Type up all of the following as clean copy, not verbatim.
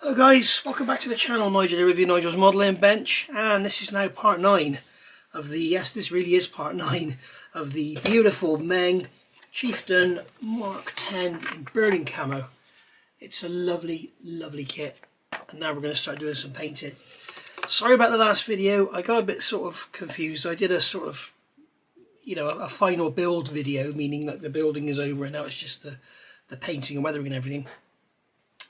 Hello guys, welcome back to the channel. Nigel the Review, Nigel's Modelling Bench, and this is now part 9 of the, yes this really is part 9 of the beautiful Meng Chieftain Mk10 in burning camo. It's a lovely kit, and now we're going to start doing some painting. Sorry about the last video, I got a bit sort of confused. I did a sort of, you know, a final build video, meaning that the building is over and now it's just the painting and weathering and everything,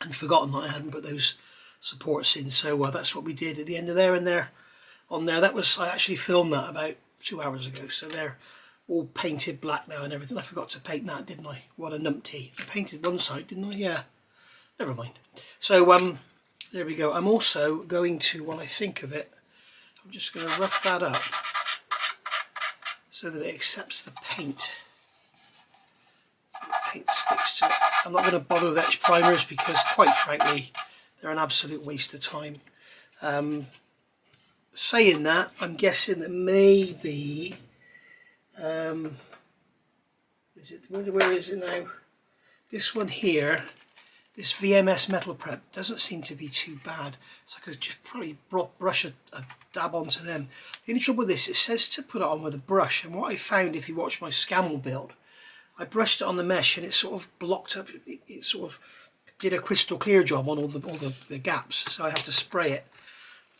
and forgotten that I hadn't put those supports in. So that's what we did at the end of there and there on there. That was, I actually filmed that about 2 hours ago, so they're all painted black now and everything. I forgot to paint that, didn't I? What a numpty. I painted one side, didn't I? Yeah, never mind. So there we go. I'm also going to, when I think of it, I'm just going to rough that up so that it accepts the paint. The paint sticks to it. I'm not going to bother with etch primers because, quite frankly, they're an absolute waste of time. Saying that, I'm guessing that maybe is it, where is it now? This one here, this VMS Metal Prep, doesn't seem to be too bad, so I could just probably brush a dab onto them. The only trouble with this, it says to put it on with a brush, and what I found, if you watch my Scammell build, I brushed it on the mesh and it sort of blocked up, it sort of did a crystal clear job on all the gaps, so I had to spray it.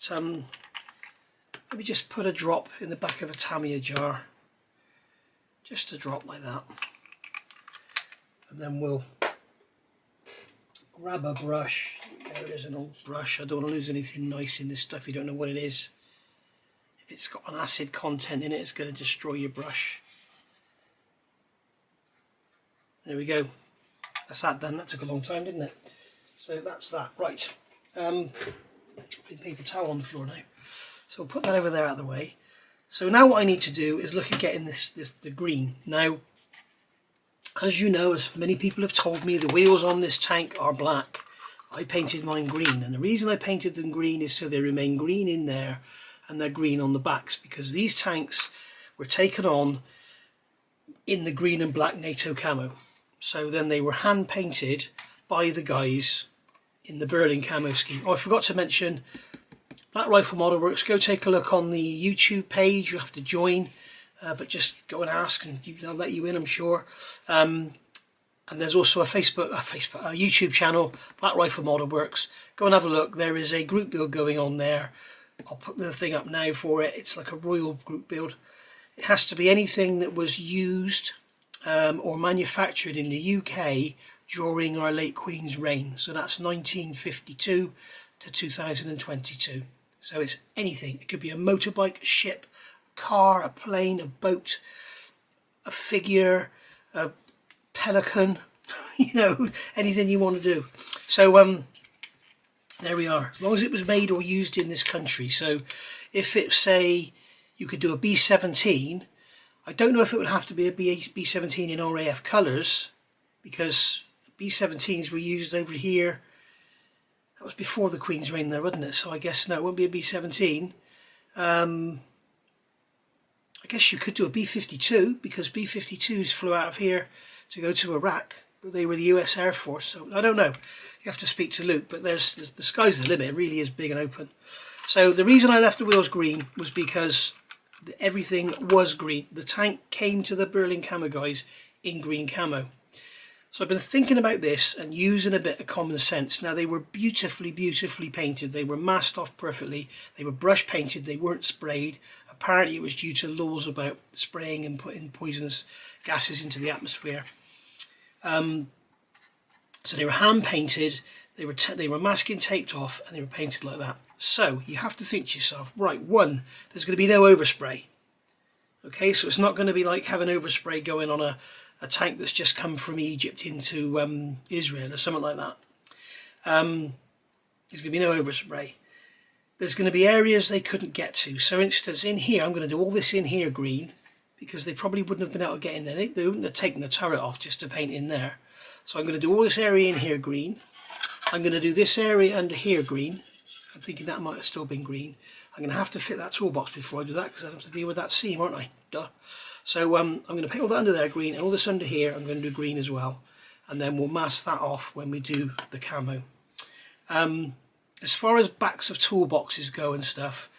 But, let me just put a drop in the back of a Tamiya jar, just a drop like that, and then we'll grab a brush. There's an old brush. I don't want to lose anything nice in this stuff. You don't know what it is. If it's got an acid content in it, it's going to destroy your brush. There we go. That's that done. That took a long time, didn't it? So that's that. Right. Dropping paper towel on the floor now. So we'll put that over there out of the way. So now what I need to do is look at getting the green. Now, as you know, as many people have told me, the wheels on this tank are black. I painted mine green, and the reason I painted them green is so they remain green in there and they're green on the backs, because these tanks were taken on in the green and black NATO camo. So then they were hand painted by the guys in the Berlin camo scheme. Oh, I forgot to mention Black Rifle Model Works. Go take a look on the YouTube page. You have to join, but just go and ask and they'll let you in, I'm sure. And there's also a YouTube channel, Black Rifle Model Works. Go and have a look. There is a group build going on there. I'll put the thing up now for it. It's like a royal group build. It has to be anything that was used or manufactured in the UK during our late Queen's reign. So that's 1952 to 2022. So it's anything. It could be a motorbike, a ship, a car, a plane, a boat, a figure, a pelican, you know, anything you want to do. So there we are. As long as it was made or used in this country. So if it, say, you could do a B-17, I don't know if it would have to be a B-17 in RAF colours, because B-17s were used over here. That was before the Queen's reign there, wasn't it? So I guess no, it won't be a B-17. I guess you could do a B-52, because B-52s flew out of here to go to Iraq, but they were the US Air Force. So I don't know. You have to speak to Luke, but the sky's the limit. It really is big and open. So the reason I left the wheels green was because everything was green. The tank came to the Berlin camo guys in green camo. So I've been thinking about this and using a bit of common sense. Now, they were beautifully painted. They were masked off perfectly. They were brush painted. They weren't sprayed. Apparently it was due to laws about spraying and putting poisonous gases into the atmosphere. So they were hand painted. They were masking taped off, and they were painted like that. So you have to think to yourself, right, one, there's going to be no overspray. Okay, so it's not going to be like having overspray going on a tank that's just come from Egypt into Israel or something like that. There's going to be no overspray. There's going to be areas they couldn't get to. So for instance, in here, I'm going to do all this in here green, because they probably wouldn't have been able to get in there. They wouldn't have taken the turret off just to paint in there. So I'm going to do all this area in here green. I'm going to do this area under here green. I'm thinking that might have still been green. I'm going to have to fit that toolbox before I do that, because I have to deal with that seam, aren't I? Duh. So I'm going to paint all that under there green, and all this under here I'm going to do green as well. And then we'll mask that off when we do the camo. As far as backs of toolboxes go and stuff,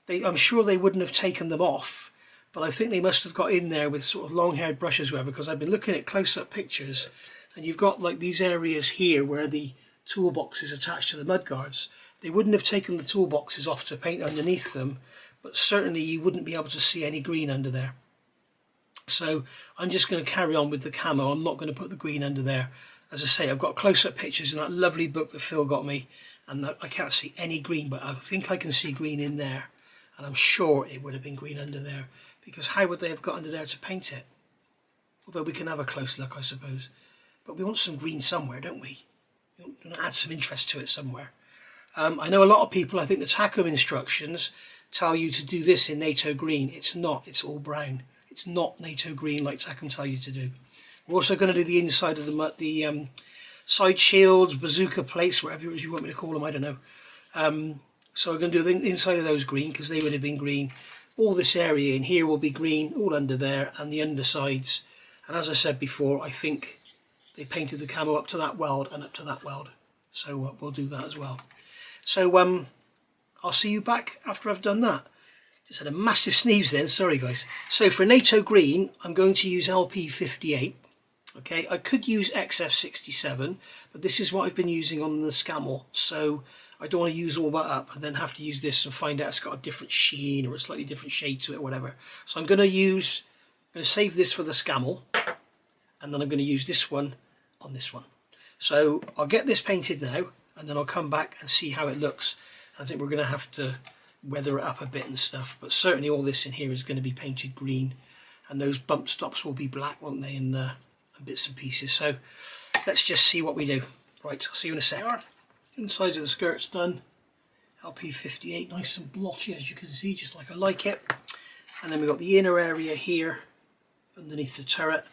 I'm sure they wouldn't have taken them off, but I think they must have got in there with sort of long-haired brushes or whatever, because I've been looking at close-up pictures, and you've got like these areas here where the toolbox is attached to the mudguards. They wouldn't have taken the toolboxes off to paint underneath them, but certainly you wouldn't be able to see any green under there. So I'm just going to carry on with the camo. I'm not going to put the green under there. As I say, I've got close-up pictures in that lovely book that Phil got me, and I can't see any green, but I think I can see green in there, and I'm sure it would have been green under there, because how would they have got under there to paint it? Although we can have a close look, I suppose. But we want some green somewhere, don't we? We want to add some interest to it somewhere. I know a lot of people, I think the Takom instructions tell you to do this in NATO green. It's not, it's all brown. It's not NATO green like Takom tell you to do. We're also going to do the inside of the side shields, bazooka plates, whatever it is you want me to call them, I don't know. So we're going to do the inside of those green, because they would have been green. All this area in here will be green, all under there, and the undersides. And as I said before, I think they painted the camo up to that weld and up to that weld. So we'll do that as well. So I'll see you back after I've done that. Just had a massive sneeze then, sorry guys. So for NATO green, I'm going to use LP58. Okay, I could use XF67, but this is what I've been using on the Scamel, so I don't want to use all that up and then have to use this and find out it's got a different sheen or a slightly different shade to it or whatever. So I'm going to save this for the Scamel, and then I'm going to use this one on this one. So I'll get this painted now, and then I'll come back and see how it looks. I think we're going to have to weather it up a bit and stuff, but certainly all this in here is going to be painted green, and those bump stops will be black, won't they, and bits and pieces. So let's just see what we do. Right, I'll see you in a sec. Insides of the skirt's done. LP58, nice and blotchy as you can see, just like I like it. And then we've got the inner area here underneath the turret.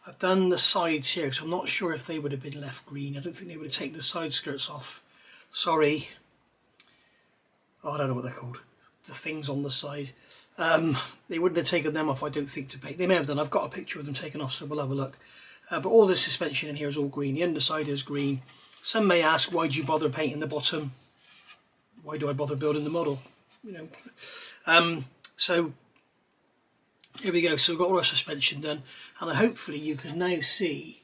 I've done the sides here, so I'm not sure if they would have been left green. I don't think they would have taken the side skirts off. Sorry. Oh, I don't know what they're called. The things on the side. They wouldn't have taken them off, I don't think, to paint. They may have done. I've got a picture of them taken off, so we'll have a look. But all the suspension in here is all green. The underside is green. Some may ask, why do you bother painting the bottom? Why do I bother building the model? You know. So here we go. So we've got all our suspension done, and hopefully you can now see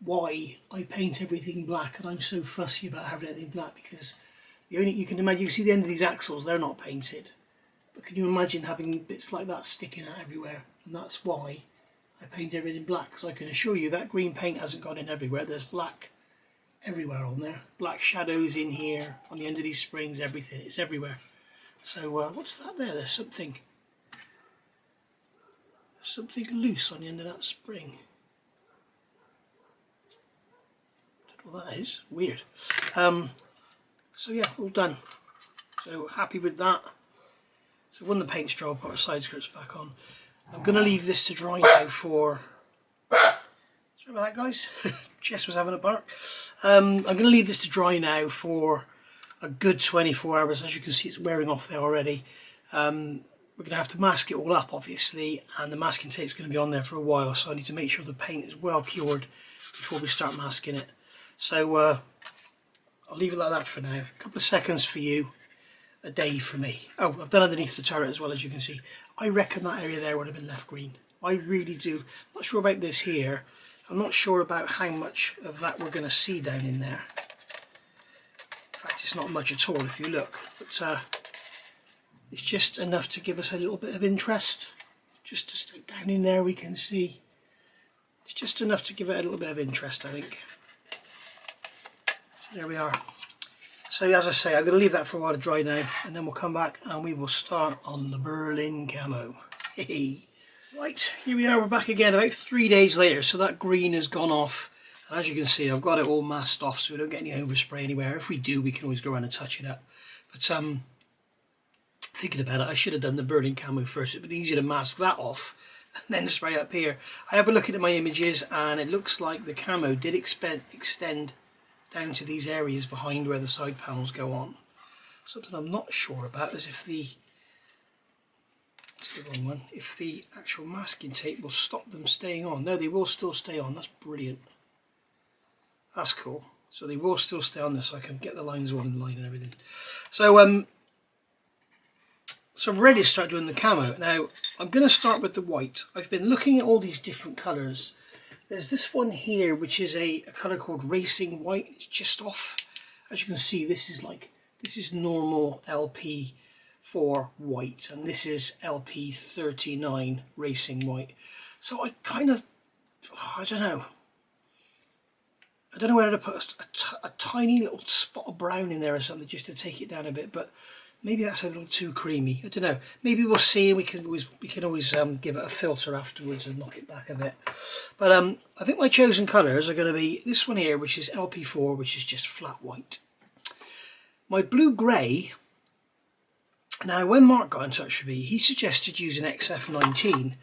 why I paint everything black, and I'm so fussy about having everything black, because you can imagine, you see the end of these axles, they're not painted. But can you imagine having bits like that sticking out everywhere? And that's why I paint everything black, because I can assure you that green paint hasn't gone in everywhere. There's black everywhere on there. Black shadows in here, on the end of these springs, everything. It's everywhere. So what's that there? There's something loose on the end of that spring. Don't know what that is. Weird. So yeah, all done. So happy with that. So when the paint's dry, I'll put our side skirts back on. I'm going to leave this to dry now for... Sorry about that, guys. Jess was having a bark. I'm going to leave this to dry now for a good 24 hours. As you can see, it's wearing off there already. We're going to have to mask it all up, obviously, and the masking tape's going to be on there for a while, so I need to make sure the paint is well cured before we start masking it. So I'll leave it like that for now. A couple of seconds for you, a day for me. Oh, I've done underneath the turret as well, as you can see. I reckon that area there would have been left green. I really do. Not sure about this here. I'm not sure about how much of that we're going to see down in there. In fact, it's not much at all if you look. But it's just enough to give us a little bit of interest. Just to stick down in there, we can see. It's just enough to give it a little bit of interest, I think. So there we are. So as I say, I'm going to leave that for a while to dry now, and then we'll come back and we will start on the Berlin camo. Right, here we are, we're back again about 3 days later, so that green has gone off. And as you can see, I've got it all masked off so we don't get any overspray anywhere. If we do, we can always go around and touch it up. But thinking about it, I should have done the Berlin camo first. It would be easier to mask that off and then spray up here. I have been looking at my images, and it looks like the camo did extend down to these areas behind where the side panels go on. Something I'm not sure about is if the if the actual masking tape will stop them staying on. No, they will still stay on. That's brilliant. That's cool. so they will still stay on there, so I can get the lines all in line and everything. So so I'm ready to start doing the camo. Now I'm going to start with the white. I've been looking at all these different colours. There's this one here which is a colour called Racing White. It's just off. As you can see, this is normal LP4 white, and this is LP39 Racing White. So I kind of, I don't know whether to put a tiny little spot of brown in there or something just to take it down a bit, but maybe that's a little too creamy. I don't know. Maybe we'll see. We can always give it a filter afterwards and knock it back a bit. But I think my chosen colours are going to be this one here, which is LP4, which is just flat white. My blue grey. Now, when Mark got in touch with me, he suggested using XF19.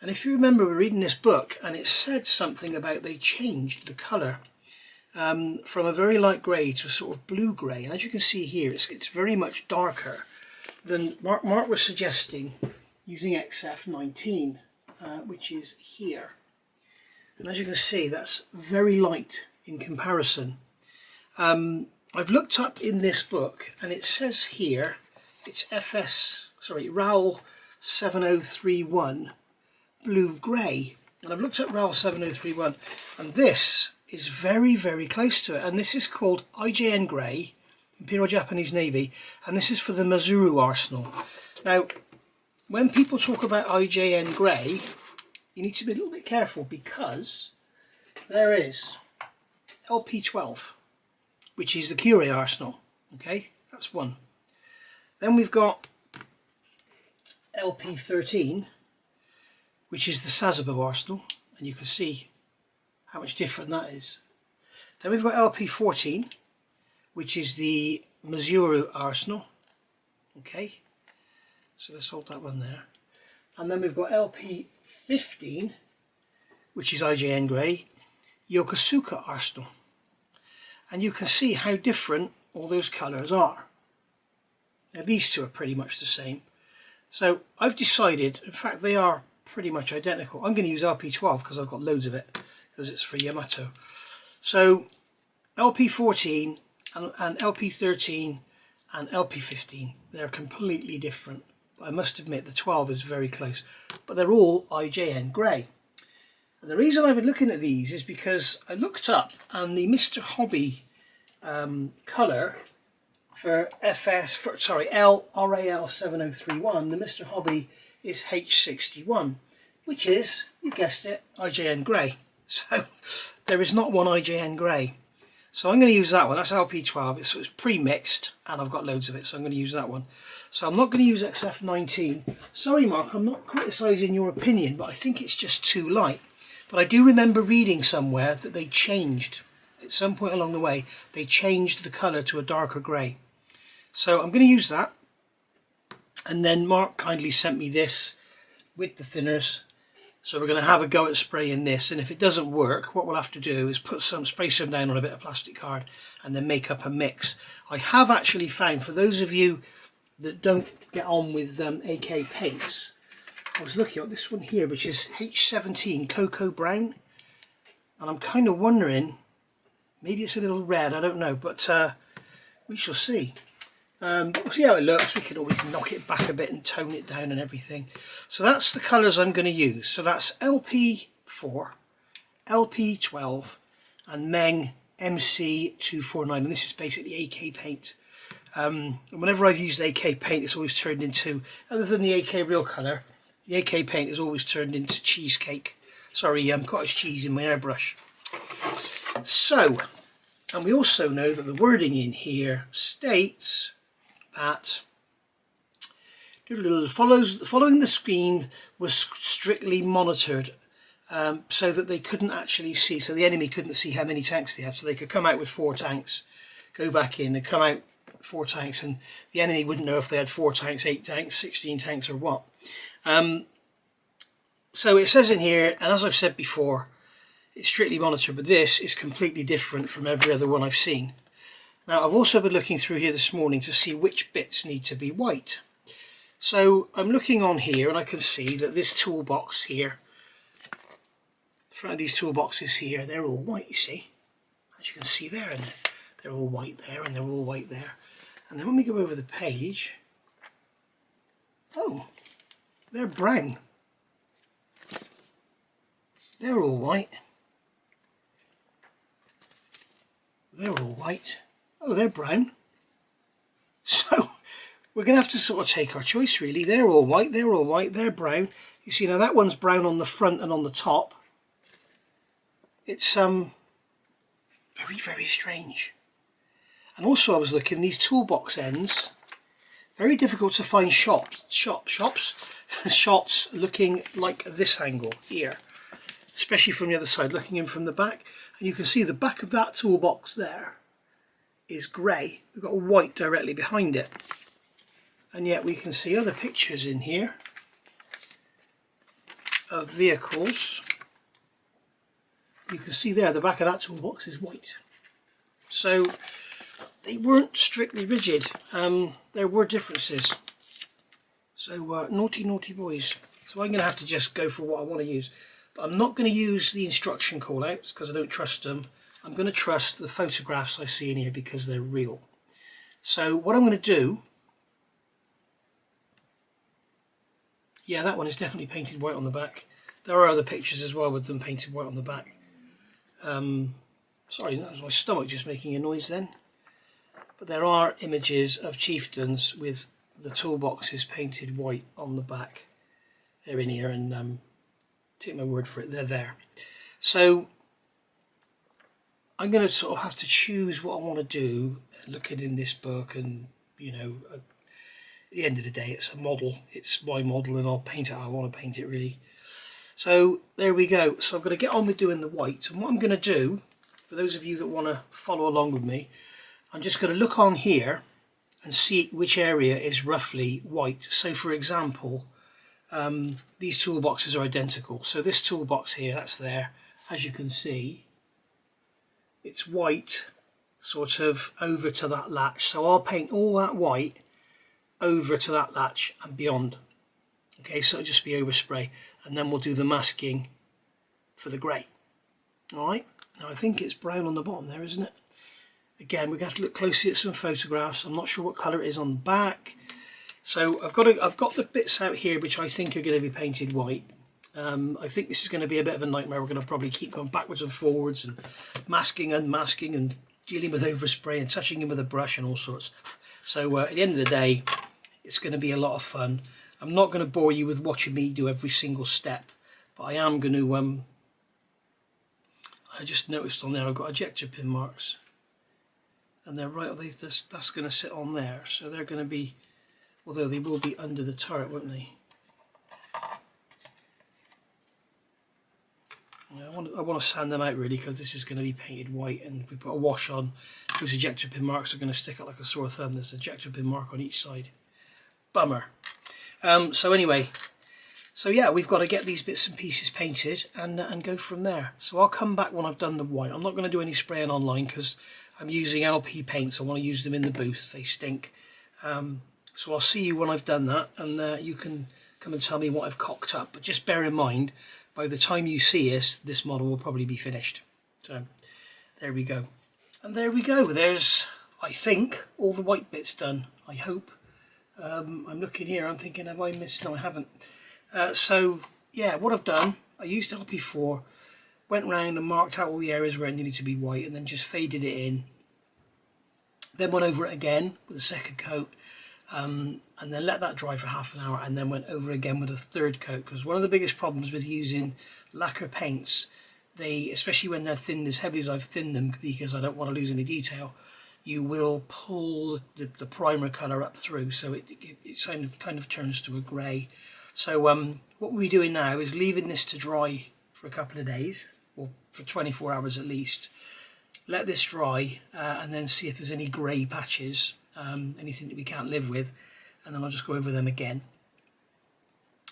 And if you remember, we're reading this book, and it said something about they changed the colour from a very light grey to a sort of blue grey. And as you can see here, it's very much darker than Mark was suggesting using XF19, which is here. And as you can see, that's very light in comparison. I've looked up in this book, and it says here it's RAL 7031 blue grey. And I've looked at RAL 7031, and this is very, very close to it. And this is called IJN Grey, Imperial Japanese Navy, and this is for the Maizuru arsenal. Now, when people talk about IJN Grey, you need to be a little bit careful, because there is LP12, which is the Kure arsenal. Okay, that's one. Then we've got LP13, which is the Sasebo arsenal, and you can see how much different that is. Then we've got LP14, which is the Maizuru arsenal. Okay, so let's hold that one there. And then we've got LP15, which is IJN Grey, Yokosuka arsenal. And you can see how different all those colours are. Now these two are pretty much the same. So I've decided, in fact they are pretty much identical. I'm going to use LP12 because I've got loads of it, because it's for Yamato. So LP14 and LP13 and LP15, they're completely different. I must admit the 12 is very close, but they're all IJN Grey. And the reason I've been looking at these is because I looked up, and the Mr. Hobby colour for RAL 7031, the Mr. Hobby is H61, which is, you guessed it, IJN Grey. So there is not one IJN Grey. So I'm going to use that one. That's LP12. It's pre-mixed, and I've got loads of it, so I'm going to use that one. So I'm not going to use XF19. Sorry, Mark, I'm not criticising your opinion, but I think it's just too light. But I do remember reading somewhere that they changed, at some point along the way, they changed the colour to a darker grey. So I'm going to use that. And then Mark kindly sent me this with the thinners. So we're going to have a go at spraying this, and if it doesn't work, what we'll have to do is spray some down on a bit of plastic card and then make up a mix. I have actually found, for those of you that don't get on with AK paints, I was looking at this one here, which is H17 Cocoa Brown, and I'm kind of wondering, maybe it's a little red, I don't know, but we shall see. We'll see how it looks. We can always knock it back a bit and tone it down and everything. So that's the colours I'm going to use. So that's LP4, LP12 and Meng MC249, and this is basically AK paint. And whenever I've used AK paint, it's always turned into, other than the AK real colour, the AK paint is always turned into cheesecake. Sorry, cottage cheese in my airbrush. So, and we also know that the wording in here states that following the scheme was strictly monitored, so that they couldn't actually see, so the enemy couldn't see how many tanks they had, so they could come out with 4 tanks, go back in, they come out 4 tanks, and the enemy wouldn't know if they had 4 tanks, 8 tanks, 16 tanks or what. So it says in here, and as I've said before, it's strictly monitored, but this is completely different from every other one I've seen. Now I've also been looking through here this morning to see which bits need to be white. So I'm looking on here, and I can see that this toolbox here, the front of these toolboxes here, they're all white, you see, as you can see there, and they're all white there and they're all white there. And then when we go over the page, oh, they're brown. They're all white. They're all white. Oh, they're brown. So we're going to have to sort of take our choice really. They're all white, they're all white, they're brown. You see now that one's brown on the front and on the top. It's very, very strange. And also I was looking, these toolbox ends, very difficult to find shots looking like this angle here, especially from the other side, looking in from the back. And you can see the back of that toolbox there is grey. We've got white directly behind it. And yet we can see other pictures in here of vehicles. You can see there the back of that toolbox is white. So they weren't strictly rigid. There were differences. So naughty, naughty boys. So I'm going to have to just go for what I want to use. But I'm not going to use the instruction call-outs because I don't trust them. I'm going to trust the photographs I see in here because they're real. So what I'm going to do, yeah, that one is definitely painted white on the back. There are other pictures as well with them painted white on the back. Sorry, that was my stomach just making a noise then. But there are images of Chieftains with the toolboxes painted white on the back. They're in here, and take my word for it, they're there. So I'm going to sort of have to choose what I want to do, looking in this book, and you know, at the end of the day it's a model, it's my model, and I'll paint it how I want to paint it really. So there we go. So I'm going to get on with doing the white, and what I'm going to do, for those of you that want to follow along with me, I'm just going to look on here and see which area is roughly white. So for example, these toolboxes are identical. So this toolbox here, that's there, as you can see, it's white sort of over to that latch. So I'll paint all that white over to that latch and beyond. Okay, so it'll just be overspray, and then we'll do the masking for the grey. Alright, now I think it's brown on the bottom there, isn't it? Again, we're going to have to look closely at some photographs. I'm not sure what colour it is on the back. So I've got the bits out here which I think are going to be painted white. I think this is going to be a bit of a nightmare. We're going to probably keep going backwards and forwards and masking, unmasking, and dealing with overspray and touching him with a brush and all sorts. So at the end of the day, it's going to be a lot of fun. I'm not going to bore you with watching me do every single step, but I am going to, I just noticed on there I've got ejector pin marks. And they're right, that's going to sit on there. So they're going to be, although they will be under the turret, won't they? Yeah, I want to sand them out really, because this is going to be painted white, and if we put a wash on, those ejector pin marks are going to stick out like a sore thumb. There's an ejector pin mark on each side. Bummer. So anyway, so yeah, we've got to get these bits and pieces painted and go from there. So I'll come back when I've done the white. I'm not going to do any spraying online because I'm using LP paints. I want to use them in the booth. They stink. So I'll see you when I've done that, and you can come and tell me what I've cocked up. But just bear in mind, by the time you see this model will probably be finished. So there we go. And there we go. There's, I think, all the white bits done, I hope. I'm looking here, I'm thinking, have I missed? No, I haven't. So yeah, what I've done, I used LP4, went round and marked out all the areas where it needed to be white, and then just faded it in. Then went over it again with a second coat, and then let that dry for half an hour, and then went over again with a third coat. Because one of the biggest problems with using lacquer paints, especially when they're thinned as heavily as I've thinned them, because I don't want to lose any detail, you will pull the primer colour up through, so it kind of turns to a grey. So what we're doing now is leaving this to dry for a couple of days, or for 24 hours at least. Let this dry, and then see if there's any grey patches, anything that we can't live with, and then I'll just go over them again.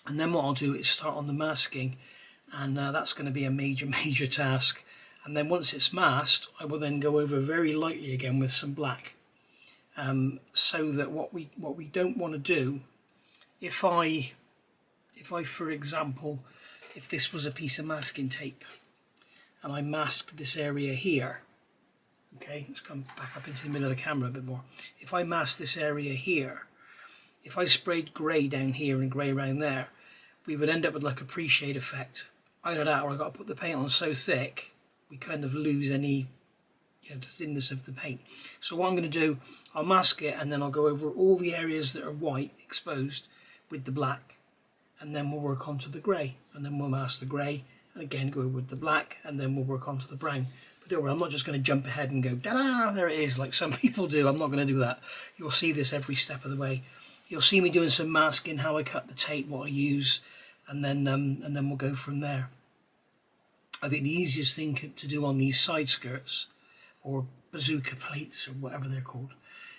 And then what I'll do is start on the masking, and that's going to be a major task. And then once it's masked, I will then go over very lightly again with some black, so that what we don't want to do, if I for example, if this was a piece of masking tape and I masked this area here, Okay, let's come back up into the middle of the camera a bit more. If I mask this area here, if I sprayed grey down here and grey around there, we would end up with like a pre-shade effect. Either that, or I got to put the paint on so thick we kind of lose any, you know, the thinness of the paint. So what I'm going to do, I'll mask it and then I'll go over all the areas that are white exposed with the black, and then we'll work onto the grey, and then we'll mask the grey and again go with the black, and then we'll work onto the brown. But don't worry, I'm not just going to jump ahead and go da-da, there it is, like some people do. I'm not going to do that. You'll see this every step of the way. You'll see me doing some masking, how I cut the tape, what I use, and then we'll go from there. I think the easiest thing to do on these side skirts, or bazooka plates, or whatever they're called,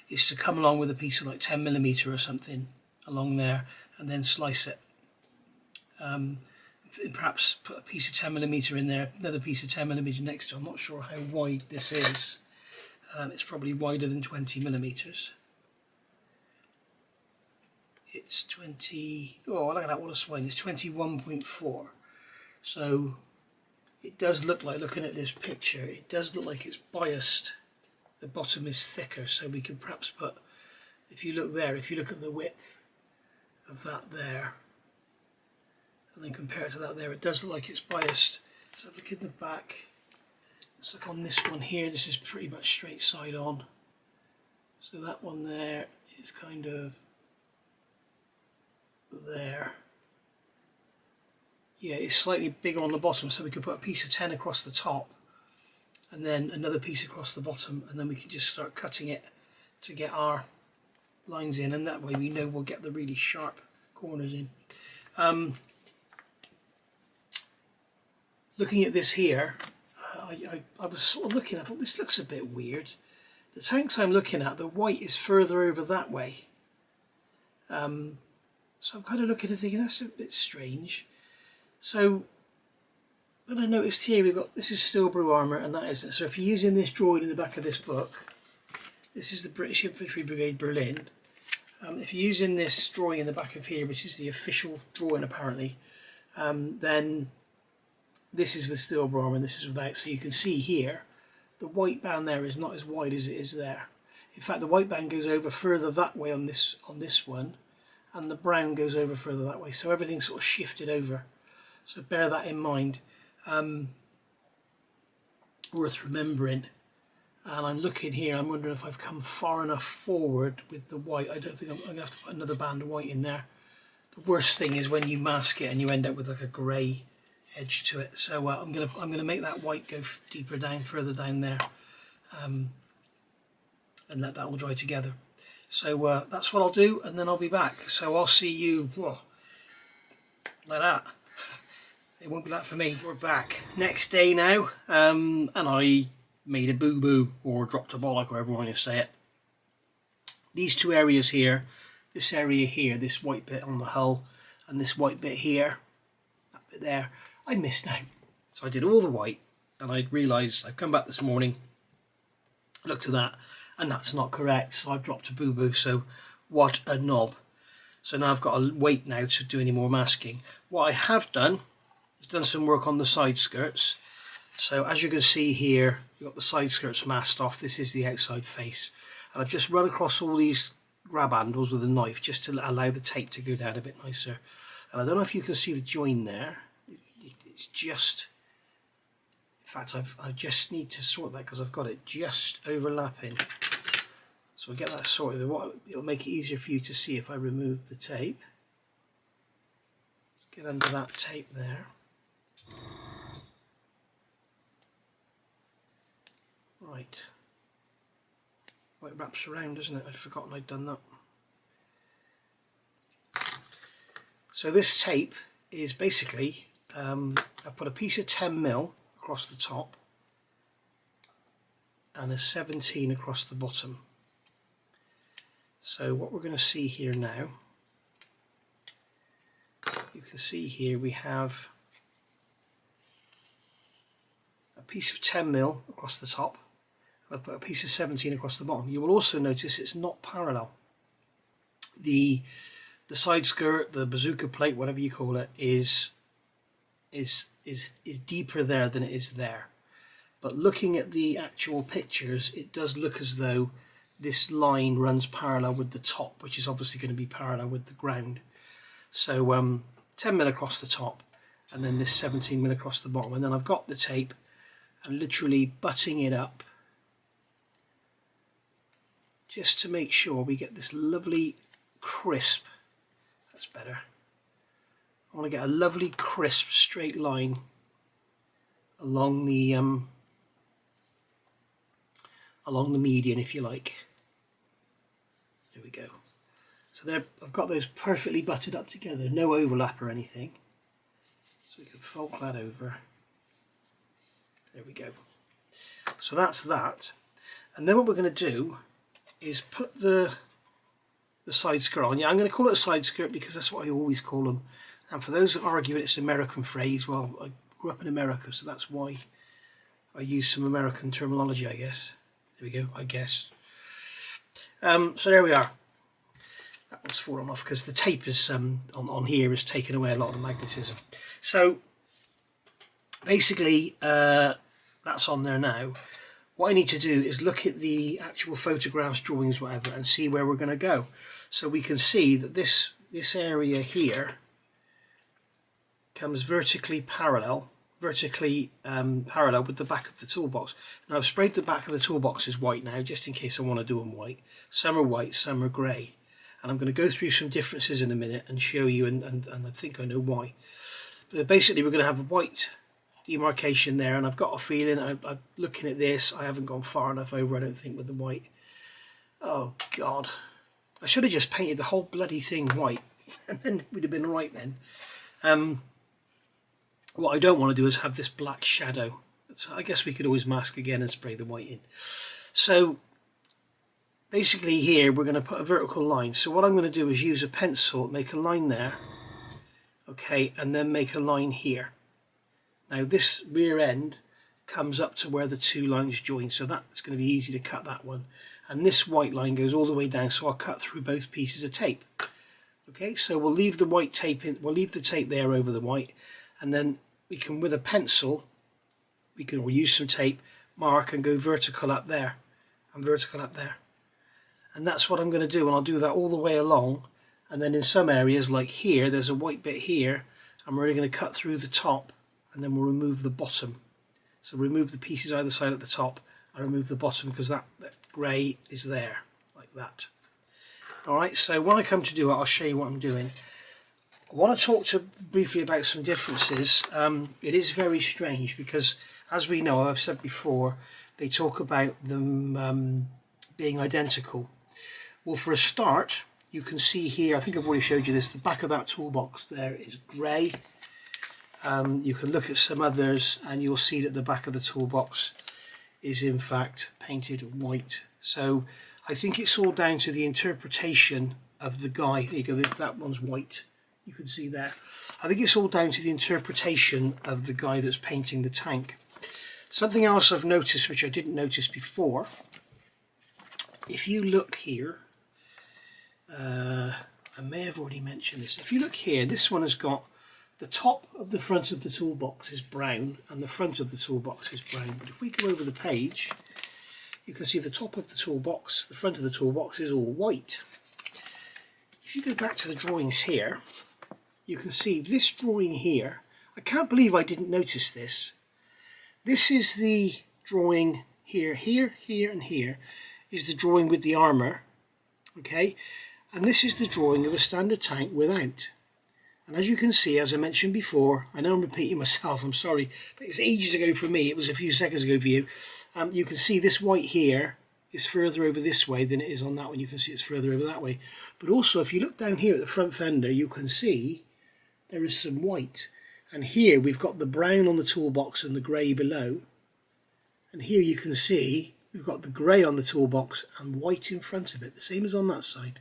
is to come along with a piece of like 10mm or something along there, and then slice it. Perhaps put a piece of 10mm in there, another piece of 10mm next to it. I'm not sure how wide this is. It's probably wider than 20mm. It's 20, oh look at that, what a swing, it's 21.4. So it does look like, looking at this picture, it does look like it's biased. The bottom is thicker, so we could perhaps put, if you look there, if you look at the width of that there, and then compare it to that there, it does look like it's biased. So look in the back, let's look on this one here, this is pretty much straight side on. So that one there is kind of there. Yeah, it's slightly bigger on the bottom, so we could put a piece of 10 across the top and then another piece across the bottom, and then we can just start cutting it to get our lines in, and that way we know we'll get the really sharp corners in. Looking at this here, I was sort of looking, I thought this looks a bit weird. The tanks I'm looking at, the white is further over that way. So I'm kind of looking and thinking that's a bit strange. So when I noticed here we've got, this is steel blue armour and that isn't. So if you're using this drawing in the back of this book, this is the British Infantry Brigade Berlin. If you're using this drawing in the back of here, which is the official drawing apparently, then this is with steel blue armour and this is without. So you can see here the white band there is not as wide as it is there. In fact, the white band goes over further that way on this one, and the brown goes over further that way. So everything's sort of shifted over. So bear that in mind. Worth remembering. And I'm looking here, I'm wondering if I've come far enough forward with the white. I don't think I'm going to have to put another band of white in there. The worst thing is when you mask it and you end up with like a grey edge to it. So I'm gonna make that white go deeper down, further down there, and let that all dry together. So that's what I'll do, and then I'll be back. So I'll see you like that. It won't be that for me. We're back. Next day now, and I made a boo-boo, or dropped a bollock, or however you want to say it. These two areas here, this area here, this white bit on the hull, and this white bit here, that bit there, I missed out. So I did all the white, and I realised, I've come back this morning, looked at that, and that's not correct, so I've dropped a boo-boo, so what a knob. So now I've got to wait now to do any more masking. What I have done, is done some work on the side skirts. So as you can see here, we've got the side skirts masked off, this is the outside face. And I've just run across all these grab handles with a knife, just to allow the tape to go down a bit nicer. And I don't know if you can see the join there, it's just, in fact I just need to sort that because I've got it just overlapping. So I'll get that sorted. It'll make it easier for you to see if I remove the tape. Let's get under that tape there. Right. Well, it wraps around, doesn't it? I'd forgotten I'd done that. So this tape is basically, I've put a piece of 10mm across the top and a 17 across the bottom. So what we're going to see here now, you can see here we have a piece of 10mm across the top, and I've put a piece of 17 across the bottom. You will also notice it's not parallel. The side skirt, the bazooka plate, whatever you call it, is deeper there than it is there. but looking at the actual pictures, it does look as though this line runs parallel with the top, which is obviously going to be parallel with the ground. So 10mm across the top, and then this 17mm across the bottom, and then I've got the tape and literally butting it up just to make sure we get this lovely crisp. That's better. I want to get a lovely crisp straight line along the median, if you like. There we go. So there, I've got those perfectly butted up together, no overlap or anything. So we can fold that over. There we go. So that's that. And then what we're going to do is put the side skirt on. Yeah, I'm going to call it a side skirt because that's what I always call them. And for those that argue it's an American phrase, well, I grew up in America, so that's why I use some American terminology, I guess. There we go, I guess. So there we are. That was fallen off because the tape is on here has taken away a lot of the magnetism. So basically, that's on there now. What I need to do is look at the actual photographs, drawings, whatever, and see where we're going to go. So we can see that this area here comes vertically parallel with the back of the toolbox. Now I've sprayed the back of the toolboxes white now, just in case I want to do them white. Some are white, some are grey, and I'm going to go through some differences in a minute and show you, and I think I know why. But basically we're going to have a white demarcation there, and I've got a feeling, I'm looking at this, I haven't gone far enough over, I don't think, with the white. Oh God, I should have just painted the whole bloody thing white and then we'd have been right then. What I don't want to do is have this black shadow. So I guess we could always mask again and spray the white in. So basically here we're going to put a vertical line. So what I'm going to do is use a pencil, make a line there, okay, and then make a line here. Now this rear end comes up to where the two lines join, so that's going to be easy to cut that one. And this white line goes all the way down, so I'll cut through both pieces of tape. Okay, so we'll leave the white tape in, we'll leave the tape there over the white, and then we can, with a pencil, we'll use some tape, mark and go vertical up there and vertical up there. And that's what I'm going to do, and I'll do that all the way along. And then in some areas, like here, there's a white bit here, and we're going to cut through the top, and then we'll remove the bottom. So remove the pieces either side at the top, and remove the bottom because that grey is there, like that. Alright, so when I come to do it, I'll show you what I'm doing. I want to talk briefly about some differences. It is very strange because, as we know, I've said before, they talk about them being identical. Well, for a start, you can see here, I think I've already showed you this, the back of that toolbox there is grey. You can look at some others and you'll see that the back of the toolbox is in fact painted white. So I think it's all down to the interpretation of the guy. There you go, if that one's white, you can see there. I think it's all down to the interpretation of the guy that's painting the tank. Something else I've noticed, which I didn't notice before, if you look here, I may have already mentioned this. If you look here, this one has got the top of the front of the toolbox is brown and the front of the toolbox is brown. But if we go over the page, you can see the top of the toolbox, the front of the toolbox is all white. If you go back to the drawings here, you can see this drawing here. I can't believe I didn't notice this. This is the drawing here, here, and here is the drawing with the armour, okay? And this is the drawing of a standard tank without. And as you can see, as I mentioned before, I know I'm repeating myself, I'm sorry, but it was ages ago for me, it was a few seconds ago for you. You can see this white here is further over this way than it is on that one. You can see it's further over that way. But also, if you look down here at the front fender, you can see there is some white. And here we've got the brown on the toolbox and the grey below. And here you can see we've got the grey on the toolbox and white in front of it, the same as on that side.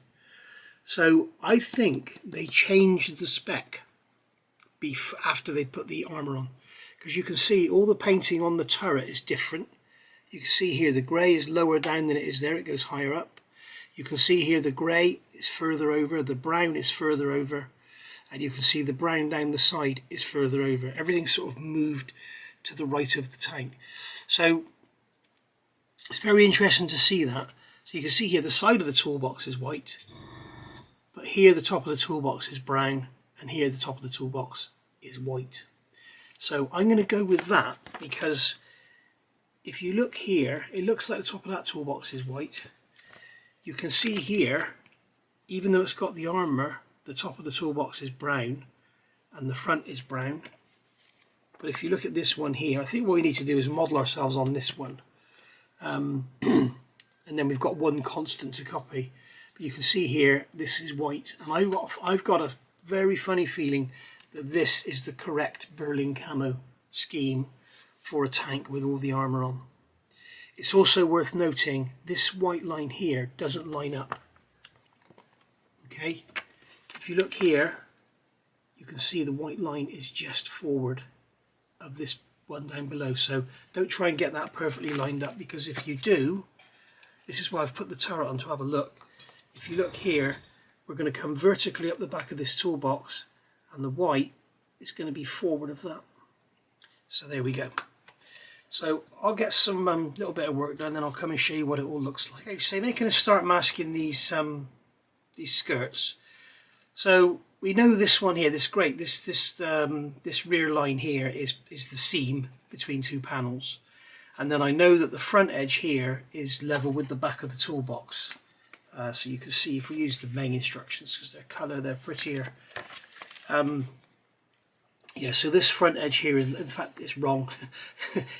So I think they changed the spec after they put the armour on, because you can see all the painting on the turret is different. You can see here the grey is lower down than it is there, it goes higher up. You can see here the grey is further over, the brown is further over, and you can see the brown down the side is further over. Everything's sort of moved to the right of the tank. So it's very interesting to see that. So you can see here the side of the toolbox is white, but here the top of the toolbox is brown, and here the top of the toolbox is white. So I'm going to go with that, because if you look here, it looks like the top of that toolbox is white. You can see here, even though it's got the armour, the top of the toolbox is brown and the front is brown. But if you look at this one here, I think what we need to do is model ourselves on this one. And then we've got one constant to copy. But you can see here, this is white. And I've got a very funny feeling that this is the correct Berlin camo scheme for a tank with all the armour on. It's also worth noting this white line here doesn't line up. Okay, if you look here, you can see the white line is just forward of this one down below. So don't try and get that perfectly lined up, because if you do, this is why I've put the turret on to have a look. If you look here, we're going to come vertically up the back of this toolbox, and the white is going to be forward of that. So there we go. So I'll get some little bit of work done, then I'll come and show you what it all looks like. Okay, so making a start masking these skirts. So we know this one here, this rear line here is the seam between two panels, and then I know that the front edge here is level with the back of the toolbox. So you can see if we use the Meng instructions, because they're colour, they're prettier. Yeah, so this front edge here is, in fact, it's wrong.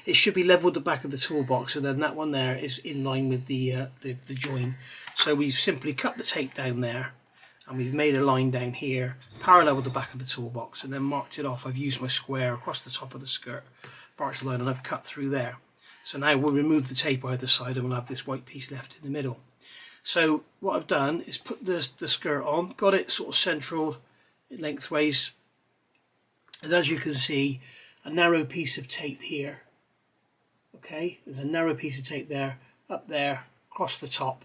It should be level with the back of the toolbox, and then that one there is in line with the join. So we've simply cut the tape down there, and we've made a line down here parallel with the back of the toolbox, and then marked it off. I've used my square across the top of the skirt, marked the line, and I've cut through there. So now we'll remove the tape either side, and we'll have this white piece left in the middle. So what I've done is put the skirt on, got it sort of central lengthways, and as you can see, a narrow piece of tape here. Okay, there's a narrow piece of tape there, up there, across the top.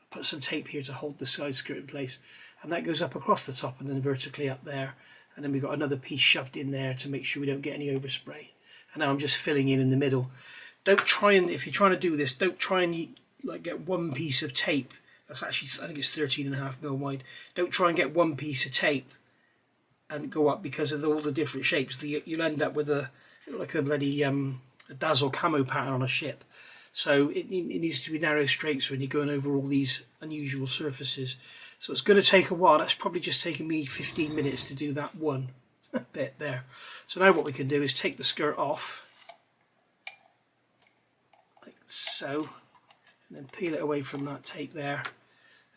I put some tape here to hold the side skirt in place, and that goes up across the top and then vertically up there, and then we've got another piece shoved in there to make sure we don't get any overspray. And now I'm just filling in the middle. Don't try and, if you're trying to do this, don't try and like get one piece of tape. That's actually, I think it's 13.5mm wide. Don't try and get one piece of tape and go up, because of all the different shapes. You'll end up with like a bloody a dazzle camo pattern on a ship. So it needs to be narrow straights when you're going over all these unusual surfaces. So it's going to take a while. That's probably just taken me 15 minutes to do that one bit there. So now what we can do is take the skirt off, like so, and then peel it away from that tape there.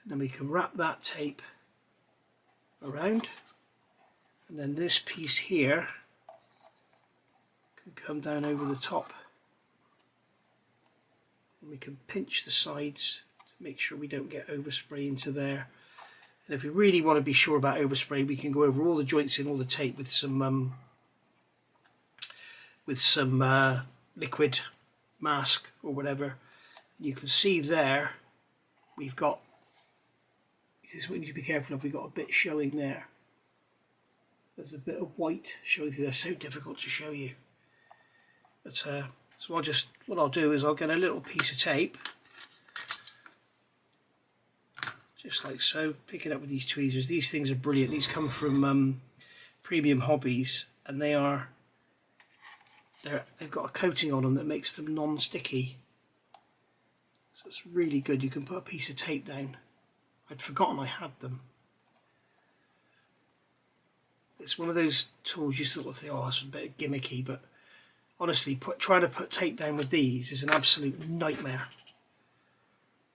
And then we can wrap that tape around. And then this piece here can come down over the top, and we can pinch the sides to make sure we don't get overspray into there. And if we really want to be sure about overspray, we can go over all the joints in all the tape with some liquid mask or whatever. You can see there we've got, this is what we need to be careful of, we've got a bit showing there. There's a bit of white showing through there, so difficult to show you. But so what I'll do is I'll get a little piece of tape, just like so, pick it up with these tweezers. These things are brilliant. These come from Premium Hobbies, and they've got a coating on them that makes them non-sticky. So it's really good. You can put a piece of tape down. I'd forgotten I had them. It's one of those tools you sort of think, oh, it's a bit gimmicky, but honestly, trying to put tape down with these is an absolute nightmare.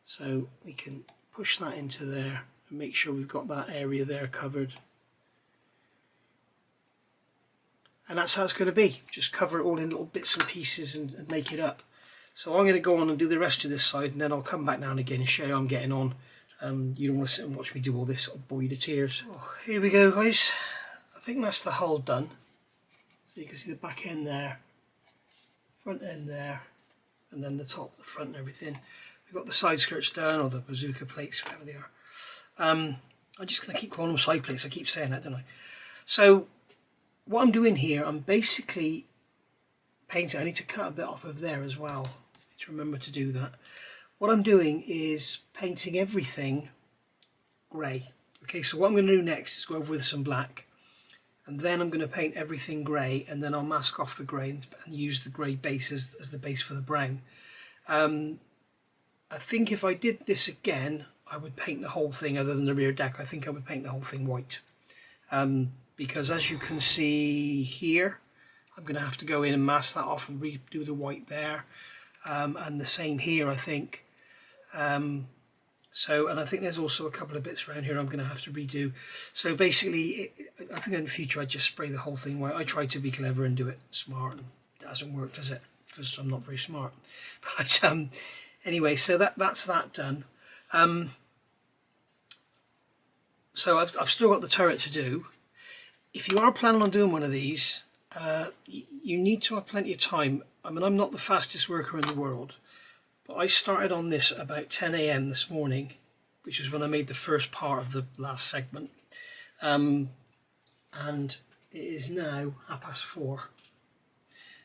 So we can push that into there and make sure we've got that area there covered. And that's how it's going to be. Just cover it all in little bits and pieces and make it up. So I'm going to go on and do the rest of this side, and then I'll come back now and again and show you how I'm getting on. You don't want to sit and watch me do all this, it'll bore you to tears. Oh, here we go, guys. I think that's the hull done. So you can see the back end there, front end there, and then the top, the front and everything. We've got the side skirts done, or the bazooka plates, whatever they are. I'm just going to keep calling them side plates. I keep saying that, don't I? So what I'm doing here, I'm basically paint it. I need to cut a bit off of there as well. Let's remember to do that. What I'm doing is painting everything grey. Okay, so what I'm going to do next is go over with some black, and then I'm going to paint everything grey, and then I'll mask off the grey and use the grey base as the base for the brown. I think if I did this again, I would paint the whole thing, other than the rear deck. I think I would paint the whole thing white, because as you can see here, I'm going to have to go in and mask that off and redo the white there, and the same here, I think. And I think there's also a couple of bits around here I'm going to have to redo. So basically, I think in the future I'd just spray the whole thing white. I try to be clever and do it smart, and it hasn't worked, does it? Because I'm not very smart. But anyway, so that's that done. So I've still got the turret to do. If you are planning on doing one of these, you need to have plenty of time. I mean, I'm not the fastest worker in the world, but I started on this about 10 AM this morning, which is when I made the first part of the last segment, and it is now 4:30.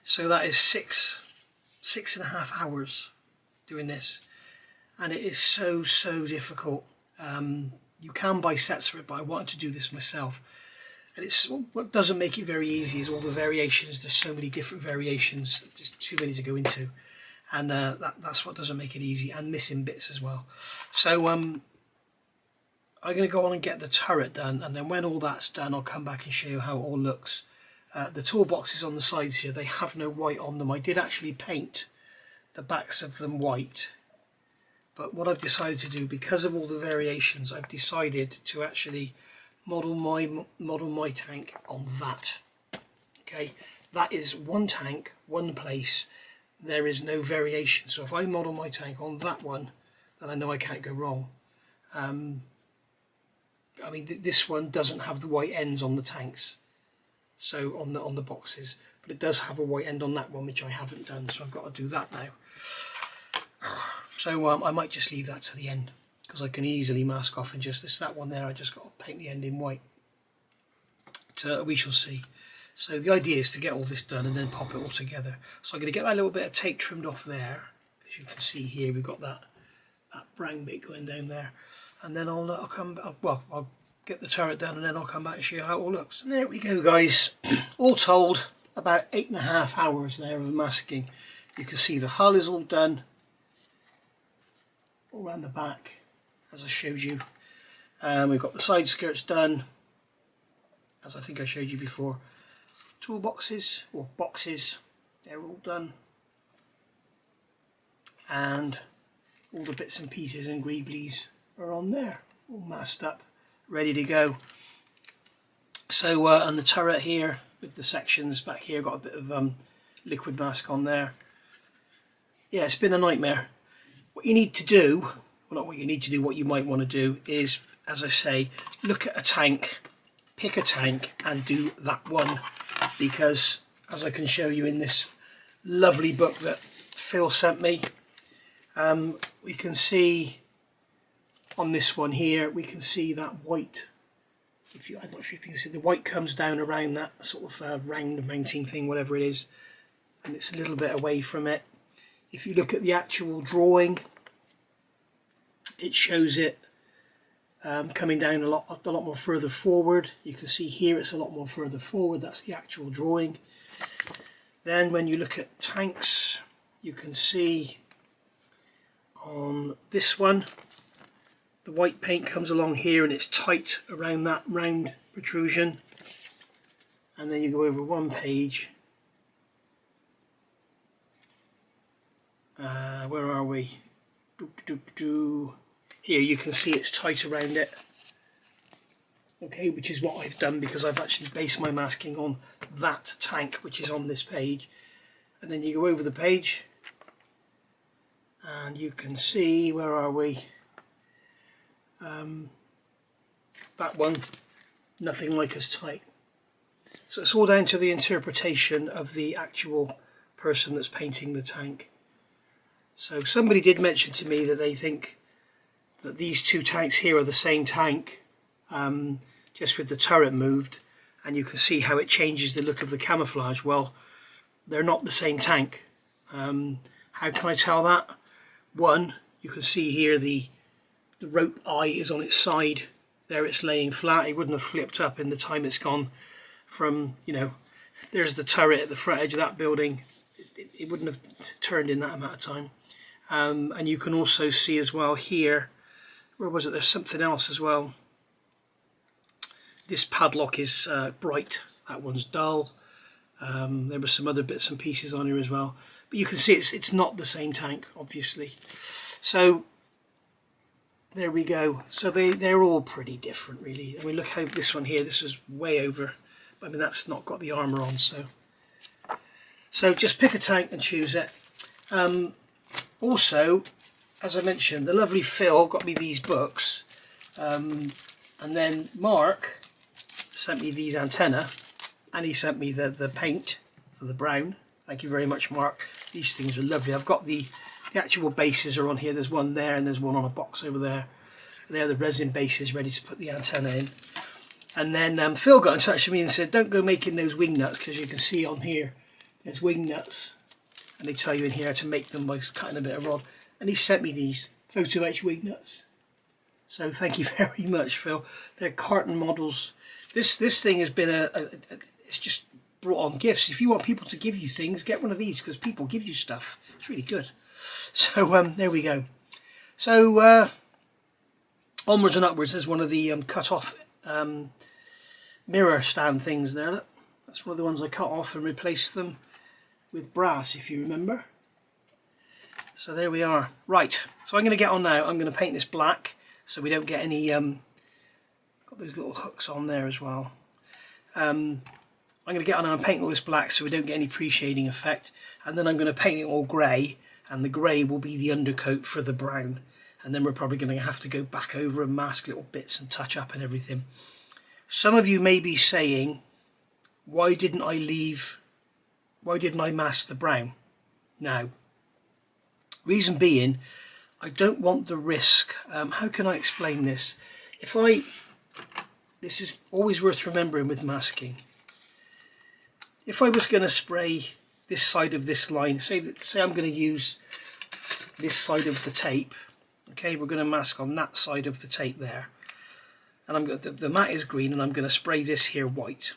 So that is six and a half hours doing this, and it is so difficult. You can buy sets for it, but I wanted to do this myself. And it's what doesn't make it very easy is all the variations. There's so many different variations, just too many to go into, and that's what doesn't make it easy, and missing bits as well. So I'm going to go on and get the turret done, and then when all that's done, I'll come back and show you how it all looks. The toolboxes on the sides here, they have no white on them. I did actually paint the backs of them white, but what I've decided to do, because of all the variations, I've decided to actually model my tank on that. Okay, that is one tank, one place. There is no variation. So if I model my tank on that one, then I know I can't go wrong. I mean, this one doesn't have the white ends on the tanks, so on the boxes, but it does have a white end on that one, which I haven't done. So I've got to do that now. So I might just leave that to the end, because I can easily mask off and just that one there. I just got to paint the end in white. We shall see. So the idea is to get all this done and then pop it all together. So I'm going to get that little bit of tape trimmed off there. As you can see here, we've got that brown bit going down there, and then I'll come. Well, I'll get the turret done, and then I'll come back and show you how it all looks. And there we go, guys. All told, about 8.5 hours there of masking. You can see the hull is all done, all around the back, as I showed you. We've got the side skirts done, as I think I showed you before. Toolboxes, or boxes, they're all done. And all the bits and pieces and greeblies are on there, all masked up, ready to go. So, and the turret here, with the sections back here, got a bit of liquid mask on there. Yeah, it's been a nightmare. What you need to do, well, not what you need to do, what you might want to do is, as I say, look at a tank, pick a tank and do that one, because as I can show you in this lovely book that Phil sent me, we can see on this one here, we can see that white. I'm not sure if you can see, the white comes down around that sort of round mounting thing, whatever it is, and it's a little bit away from it. If you look at the actual drawing, it shows it coming down a lot more further forward. You can see here it's a lot more further forward. That's the actual drawing. Then when you look at tanks, you can see on this one, the white paint comes along here and it's tight around that round protrusion. And then you go over one page. Where are we? Here you can see it's tight around it. Okay, which is what I've done, because I've actually based my masking on that tank, which is on this page. And then you go over the page and you can see, where are we? That one, nothing like as tight. So it's all down to the interpretation of the actual person that's painting the tank. So somebody did mention to me that they think that these two tanks here are the same tank, just with the turret moved, and you can see how it changes the look of the camouflage. Well, they're not the same tank. How can I tell that? One, you can see here the rope eye is on its side. There it's laying flat. It wouldn't have flipped up in the time it's gone from, you know, there's the turret at the front edge of that building. It wouldn't have turned in that amount of time. And you can also see as well here, where was it? There's something else as well. This padlock is bright. That one's dull. There were some other bits and pieces on here as well. But you can see it's not the same tank, obviously. So there we go. So they're all pretty different, really. I mean, look how this one here, this was way over. I mean, that's not got the armour on, so just pick a tank and choose it. Also, as I mentioned, the lovely Phil got me these books, and then Mark sent me these antenna, and he sent me the paint for the brown. Thank you very much, Mark. These things are lovely. I've got the actual bases are on here. There's one there and there's one on a box over there. They're the resin bases ready to put the antenna in. And then Phil got in touch with me and said, don't go making those wing nuts, because you can see on here there's wing nuts, and they tell you in here how to make them by cutting a bit of rod. And he sent me these photo etch wing nuts. So thank you very much, Phil. They're carton models. This thing has been it's just brought on gifts. If you want people to give you things, get one of these, because people give you stuff. It's really good. So there we go. So onwards and upwards. There's one of the cut off mirror stand things there. Look. That's one of the ones I cut off and replaced them with brass, if you remember. So there we are. Right, so I'm going to get on now. I'm going to paint this black so we don't get any got those little hooks on there as well. I'm going to get on and paint all this black so we don't get any pre-shading effect, and then I'm going to paint it all grey, and the grey will be the undercoat for the brown, and then we're probably going to have to go back over and mask little bits and touch up and everything. Some of you may be saying, why didn't I mask the brown now? Reason being, I don't want the risk. How can I explain this? This is always worth remembering with masking. If I was going to spray this side of this line, say I'm going to use this side of the tape, okay, we're going to mask on that side of the tape there, and the mat is green, and I'm going to spray this here white,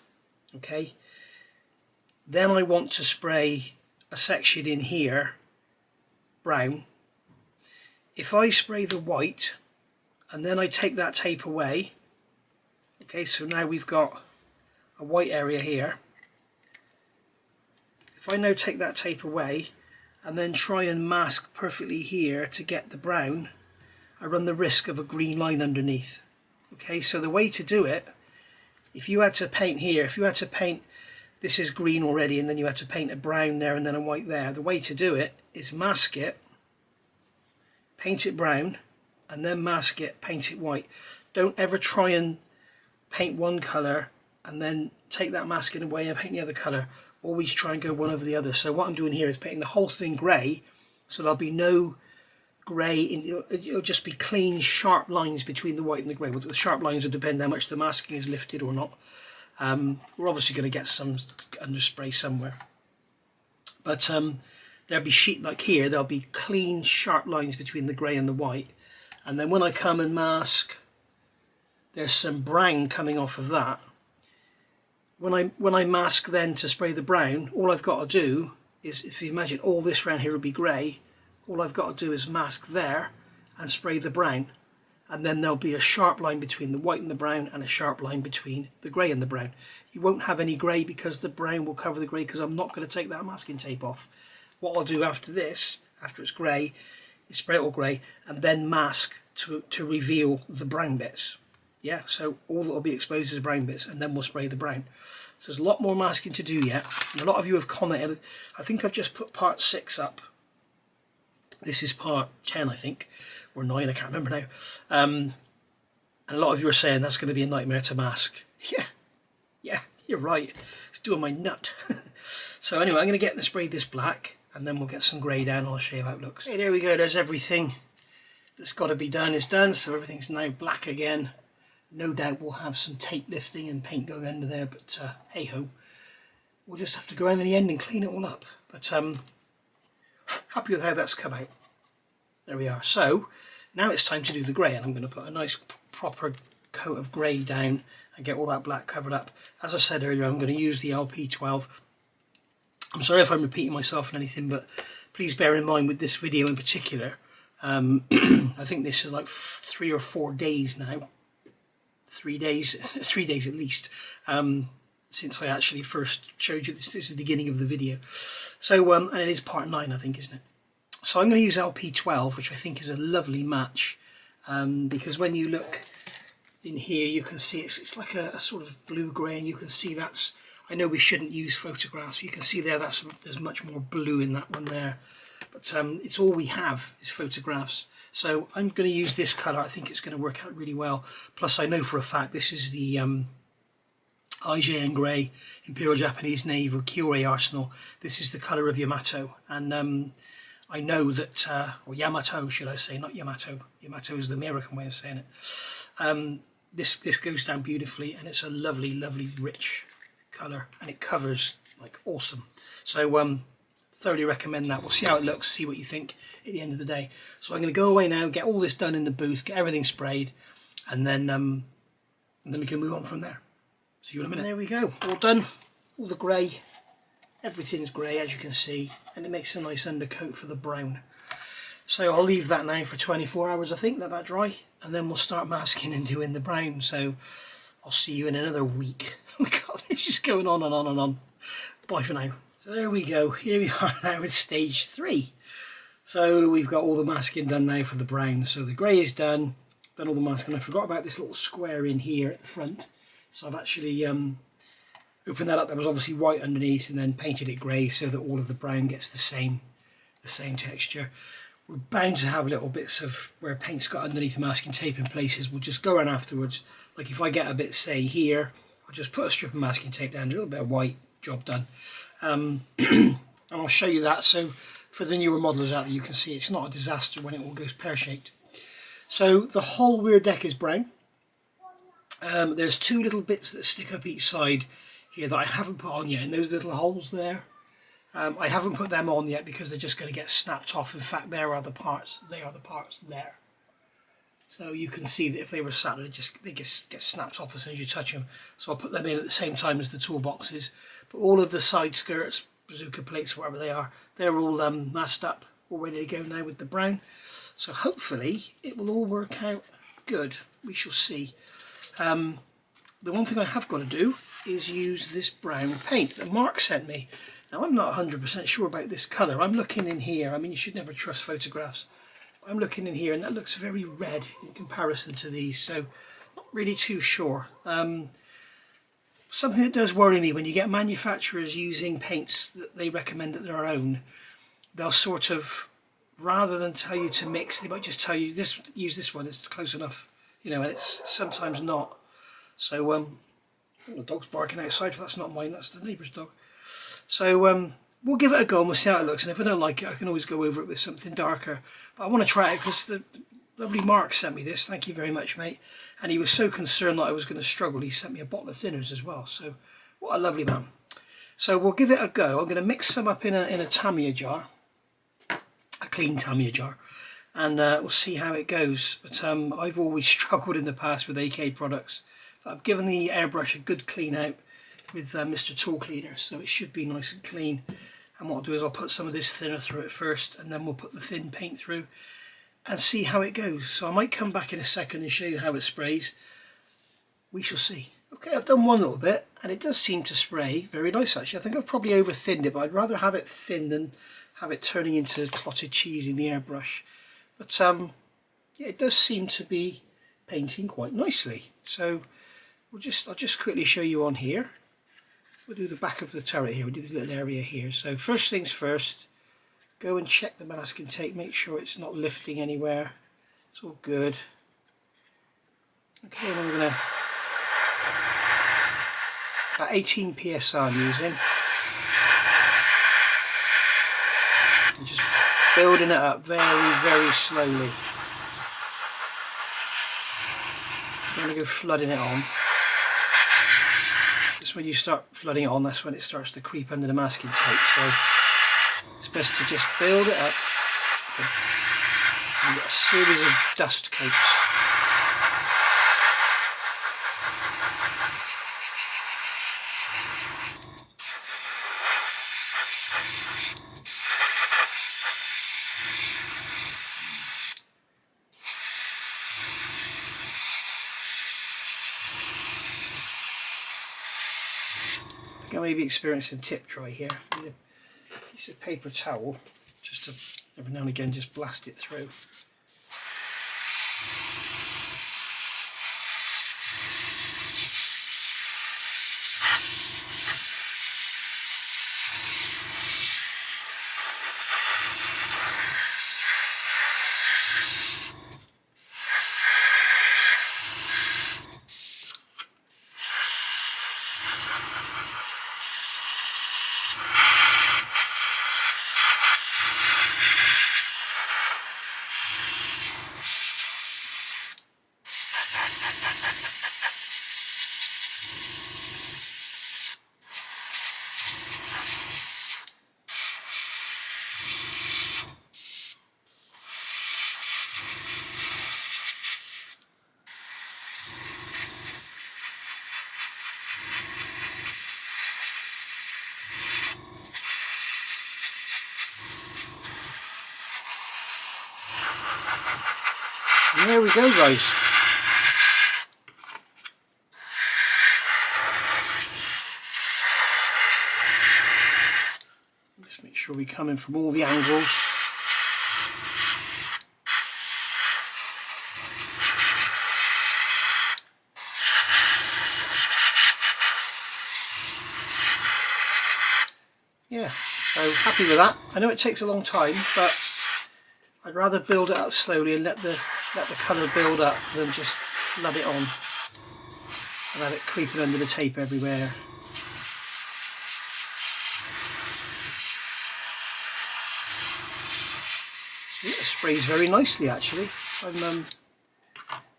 okay. Then I want to spray a section in here brown. If I spray the white and then I take that tape away, okay, so now we've got a white area here. If I now take that tape away and then try and mask perfectly here to get the brown, I run the risk of a green line underneath. Okay, so the way to do it, if you had to paint here, if you had to paint, this is green already, and then you had to paint a brown there and then a white there, the way to do it is mask it, paint it brown, and then mask it, paint it white. Don't ever try and paint one colour and then take that masking away and paint the other colour. Always try and go one over the other. So what I'm doing here is painting the whole thing grey, so there'll be no grey, it'll just be clean sharp lines between the white and the grey. Well, the sharp lines will depend how much the masking is lifted or not. We're obviously going to get some underspray somewhere, but there'll be sheet like here, there'll be clean sharp lines between the grey and the white, and then when I come and mask, there's some brown coming off of that. When I mask then to spray the brown, all I've got to do is, if you imagine all this round here will be grey, all I've got to do is mask there and spray the brown, and then there'll be a sharp line between the white and the brown and a sharp line between the grey and the brown. You won't have any grey because the brown will cover the grey, because I'm not going to take that masking tape off. What I'll do after this, after it's grey, is spray it all grey and then mask to reveal the brown bits. Yeah, so all that will be exposed is brown bits, and then we'll spray the brown. So there's a lot more masking to do yet. And a lot of you have commented. I think I've just put part 6 up. This is part 10, I think, or 9, I can't remember now. And a lot of you are saying that's going to be a nightmare to mask. Yeah, you're right. It's doing my nut. So anyway, I'm going to get spray this black, and then we'll get some grey down, and I'll show you how it looks. Okay, there we go. There's everything that's got to be done is done. So everything's now black again. No doubt we'll have some tape lifting and paint going under there, but hey ho, we'll just have to go in the end and clean it all up. But happy with how that's come out. There we are. So now it's time to do the grey, and I'm going to put a nice proper coat of grey down and get all that black covered up. As I said earlier, I'm going to use the LP12. I'm sorry if I'm repeating myself and anything, but please bear in mind with this video in particular, I think this is like 3 or 4 days now. 3 days, 3 days at least, since I actually first showed you this. This is the beginning of the video. So, and it is part 9, I think, isn't it? So I'm going to use LP12, which I think is a lovely match, because when you look in here, you can see it's like a sort of blue-grey, and you can see that's, I know we shouldn't use photographs, you can see there there's much more blue in that one there, but it's all we have is photographs. So I'm going to use this colour. I think it's going to work out really well. Plus I know for a fact this is the IJN Grey Imperial Japanese Naval Kyoei Arsenal. This is the colour of Yamato, and I know that, or Yamato should I say, not Yamato. Yamato is the American way of saying it. This goes down beautifully, and it's a lovely, lovely rich colour, and it covers like awesome. So thoroughly recommend that. We'll see how it looks, see what you think at the end of the day. So I'm going to go away now, get all this done in the booth, get everything sprayed, and then we can move on from there. See you in a minute. There we go, all done, all the grey, everything's grey as you can see, and it makes a nice undercoat for the brown. So I'll leave that now for 24 hours, I think, let that dry, and then we'll start masking and doing the brown. So I'll see you in another week. Oh my god, this is going on and on and on. Bye for now. So there we go, here we are now with stage 3. So we've got all the masking done now for the brown. So the grey is done all the masking. I forgot about this little square in here at the front. So I've actually opened that up. There was obviously white underneath, and then painted it grey so that all of the brown gets the same texture. We're bound to have little bits of where paint's got underneath the masking tape in places. We'll just go around afterwards. Like if I get a bit, say here, I'll just put a strip of masking tape down, a little bit of white, job done. And I'll show you that, so for the newer modelers out there, you can see it's not a disaster when it all goes pear-shaped. So the whole rear deck is brown. There's 2 little bits that stick up each side here that I haven't put on yet, and those little holes there, I haven't put them on yet because they're just going to get snapped off. In fact, there are the parts, they are the parts there. So you can see that if they were sat, they get snapped off as soon as you touch them. So I'll put them in at the same time as the toolboxes. But all of the side skirts, bazooka plates, whatever they are, they're all masked up, all ready to go now with the brown. So hopefully it will all work out good. We shall see. The one thing I have got to do is use this brown paint that Mark sent me. Now I'm not 100% sure about this colour. I'm looking in here. I mean, you should never trust photographs. I'm looking in here and that looks very red in comparison to these, so not really too sure. Something that does worry me when you get manufacturers using paints that they recommend at their own, they'll sort of, rather than tell you to mix, they might just tell you this, use this one, it's close enough, you know, and it's sometimes not. So the dog's barking outside, but that's not mine, that's the neighbour's dog. So we'll give it a go and we'll see how it looks, and if I don't like it I can always go over it with something darker. But I want to try it because the lovely Mark sent me this, thank you very much mate, and he was so concerned that I was going to struggle, he sent me a bottle of thinners as well, so what a lovely man. So we'll give it a go. I'm going to mix some up in a Tamiya jar, a clean Tamiya jar, and we'll see how it goes. But I've always struggled in the past with AK products, but I've given the airbrush a good clean out with Mr. Tool Cleaner, so it should be nice and clean. And what I'll do is I'll put some of this thinner through it first, and then we'll put the thin paint through and see how it goes. So I might come back in a second and show you how it sprays. We shall see. Okay, I've done one little bit and it does seem to spray very nice actually. I think I've probably over thinned it, but I'd rather have it thin than have it turning into clotted cheese in the airbrush. But yeah, it does seem to be painting quite nicely. So I'll just quickly show you on here. We'll do the back of the turret here, we'll do this little area here. So first things first, go and check the masking tape, make sure it's not lifting anywhere. It's all good. Okay, then we're going to, about 18 psi I'm using. And just building it up very, very slowly. I'm going to go flooding it on. because when you start flooding it on, that's when it starts to creep under the masking tape. So it's best to just build it up and get a series of dust coats. I may be experiencing tip dry here. I need a piece of paper towel just to every now and again just blast it through. And there we go, guys. Just make sure we come in from all the angles. Yeah, so happy with that. I know it takes a long time, but I'd rather build it up slowly and let the colour build up than just flood it on and have it creeping under the tape everywhere. So yeah, it sprays very nicely actually. I'm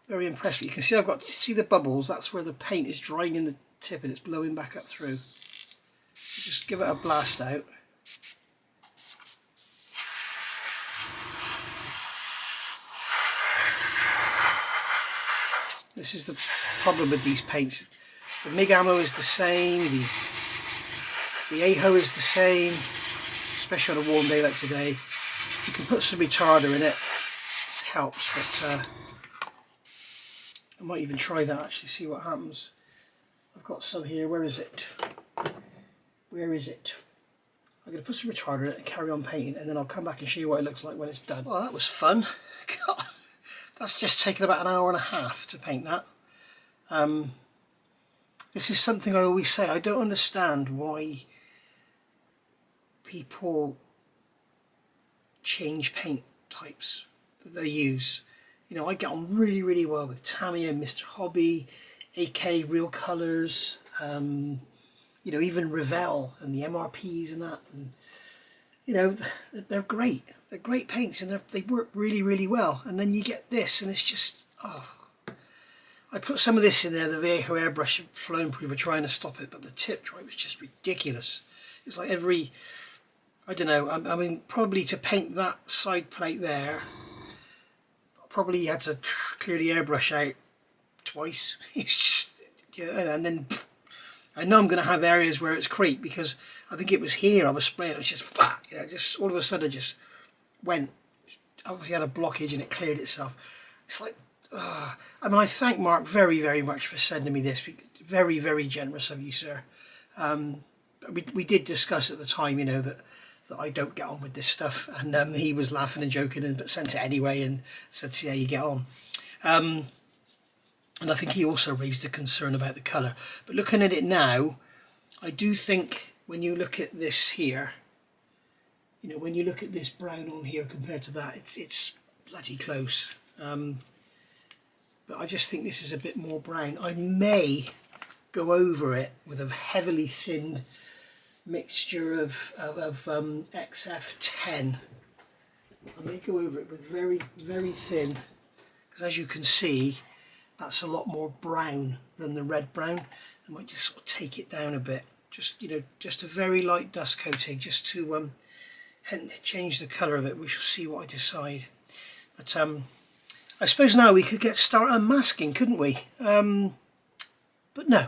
very impressed. You can see see the bubbles, that's where the paint is drying in the tip and it's blowing back up through. Just give it a blast out. This is the problem with these paints. The MIG ammo is the same, the AHO is the same, especially on a warm day like today. You can put some retarder in it, this helps, but I might even try that actually, see what happens. I've got some here, where is it? Where is it? I'm going to put some retarder in it and carry on painting, and then I'll come back and show you what it looks like when it's done. Oh, that was fun. God. That's just taken about an hour and a half to paint that. This is something I always say, I don't understand why people change paint types that they use. You know, I get on really, really well with Tamiya, Mr. Hobby, AK Real Colours, you know, even Revell and the MRPs and that. And, you know, they're great. They're great paints and they work really, really well. And then you get this and it's just, oh. I put some of this in there, the Viejo airbrush flow improver, trying to stop it, but the tip dry was just ridiculous. It's like every, I don't know, I mean, probably to paint that side plate there, I probably had to clear the airbrush out twice. It's just, yeah, and then I know I'm going to have areas where it's creep because I think it was here I was spraying, it was just flat, you know, just all of a sudden it just went, obviously had a blockage and it cleared itself. It's like, I mean, I thank Mark very, very much for sending me this. Very, very generous of you, sir. We did discuss at the time, you know, that I don't get on with this stuff, and he was laughing and joking, but sent it anyway and said, see how you get on. And I think he also raised a concern about the colour. But looking at it now, I do think when you look at this here, you know, when you look at this brown on here compared to that, it's bloody close. But I just think this is a bit more brown. I may go over it with a heavily thinned mixture of XF10. I may go over it with very, very thin, because as you can see, that's a lot more brown than the red brown. I might just sort of take it down a bit, just, you know, just a very light dust coating, just to change the colour of it. We shall see what I decide. But I suppose now we could start unmasking, couldn't we? But no,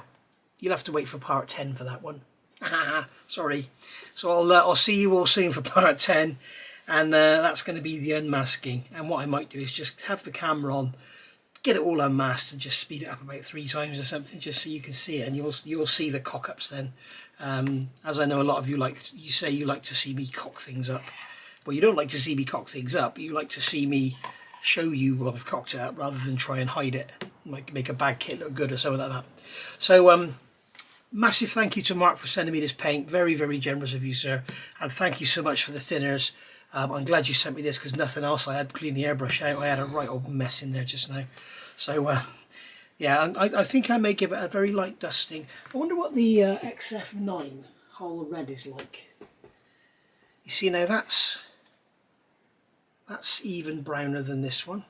you'll have to wait for part 10 for that one. Sorry. So I'll see you all soon for part 10, and that's going to be the unmasking. And what I might do is just have the camera on, get it all unmasked, and just speed it up about 3 times or something, just so you can see it, and you'll see the cock-ups then. As I know a lot of you say you like to see me cock things up. Well, you don't like to see me cock things up, but you like to see me show you what I've cocked it up rather than try and hide it, make a bad kit look good or something like that. So massive thank you to Mark for sending me this paint. Very, very generous of you, sir, and thank you so much for the thinners. I'm glad you sent me this, because nothing else I had clean the airbrush out. I had a right old mess in there just now. So yeah, I think I may give it a very light dusting. I wonder what the XF9 Hull Red is like. You see, now that's even browner than this one.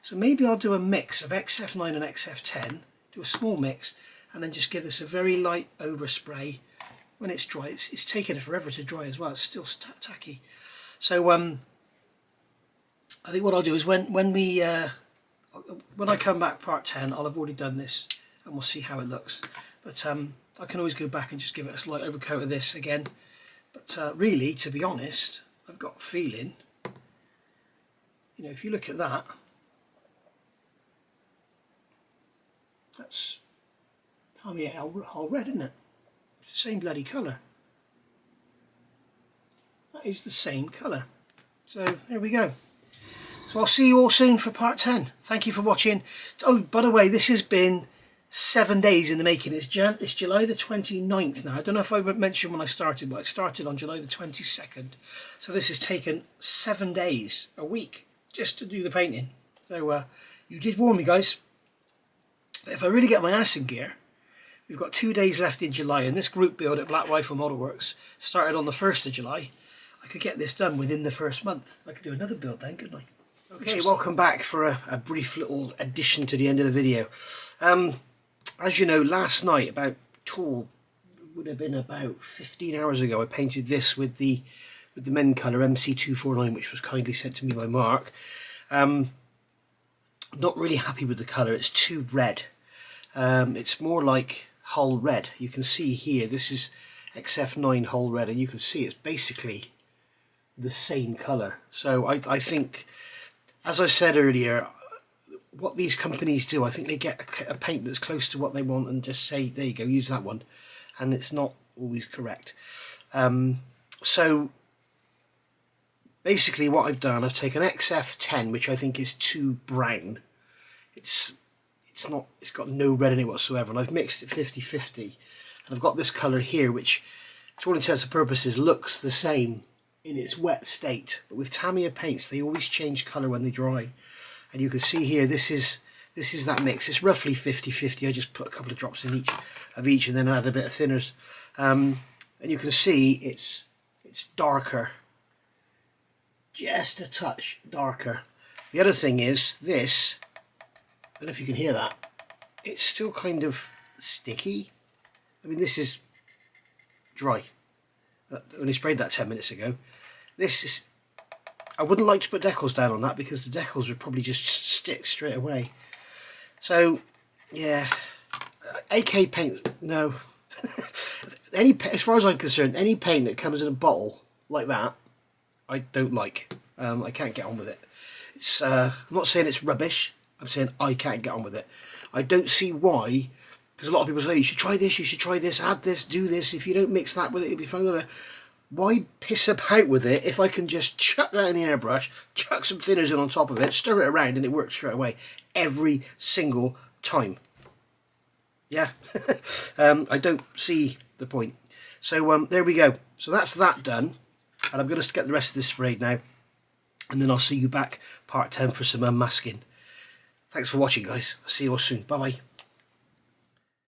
So maybe I'll do a mix of XF9 and XF10, do a small mix, and then just give this a very light overspray when it's dry. It's taken forever to dry as well. It's still tacky. So I think what I'll do is when I come back part 10, I'll have already done this, and we'll see how it looks. But I can always go back and just give it a slight overcoat of this again. But really, to be honest, I've got a feeling, you know, if you look at that, that's Tamiya Hull Red, isn't it? It's the same bloody colour. That is the same colour. So there we go. So I'll see you all soon for part 10. Thank you for watching. Oh, by the way, this has been 7 days in the making. It's July the 29th now. I don't know if I mentioned when I started, but I started on July the 22nd. So this has taken 7 days, a week, just to do the painting. So you did warn me, guys. But if I really get my ass in gear, we've got 2 days left in July, and this group build at Black Rifle Model Works started on the 1st of July. I could get this done within the first month. I could do another build then, couldn't I? Okay, welcome back for a brief little addition to the end of the video. As you know, last night, would have been about 15 hours ago, I painted this with the Meng colour MC249, which was kindly sent to me by Mark. Not really happy with the colour. It's too red. It's more like Hull Red. You can see here, this is XF9 Hull Red, and you can see it's basically the same colour. So I think, as I said earlier, what these companies do, I think they get a paint that's close to what they want and just say, there you go, use that one, and it's not always correct. So basically what I've done, I've taken XF10, which I think is too brown. It's got no red in it whatsoever, and I've mixed it 50-50, and I've got this colour here, which to all intents and purposes looks the same in its wet state, but with Tamiya paints they always change colour when they dry, and you can see here this is that mix. It's roughly 50-50. I just put a couple of drops in each and then add a bit of thinners, and you can see it's darker, just a touch darker. The other thing is this, I don't know if you can hear that, it's still kind of sticky. I mean, this is dry. I only sprayed that 10 minutes ago. This is, I wouldn't like to put decals down on that, because the decals would probably just stick straight away. So yeah, AK paint, no. As far as I'm concerned, any paint that comes in a bottle like that, I don't like. I can't get on with it. I'm not saying it's rubbish, I'm saying I can't get on with it. I don't see why, because a lot of people say, you should try this, add this, do this, if you don't mix that with it, it'll be fun. Why piss about with it if I can just chuck that in the airbrush, chuck some thinners in on top of it, stir it around, and it works straight away, every single time. Yeah, I don't see the point. So there we go. So that's that done, and I'm going to get the rest of this sprayed now, and then I'll see you back part 10 for some unmasking. Thanks for watching, guys. I'll see you all soon. Bye bye.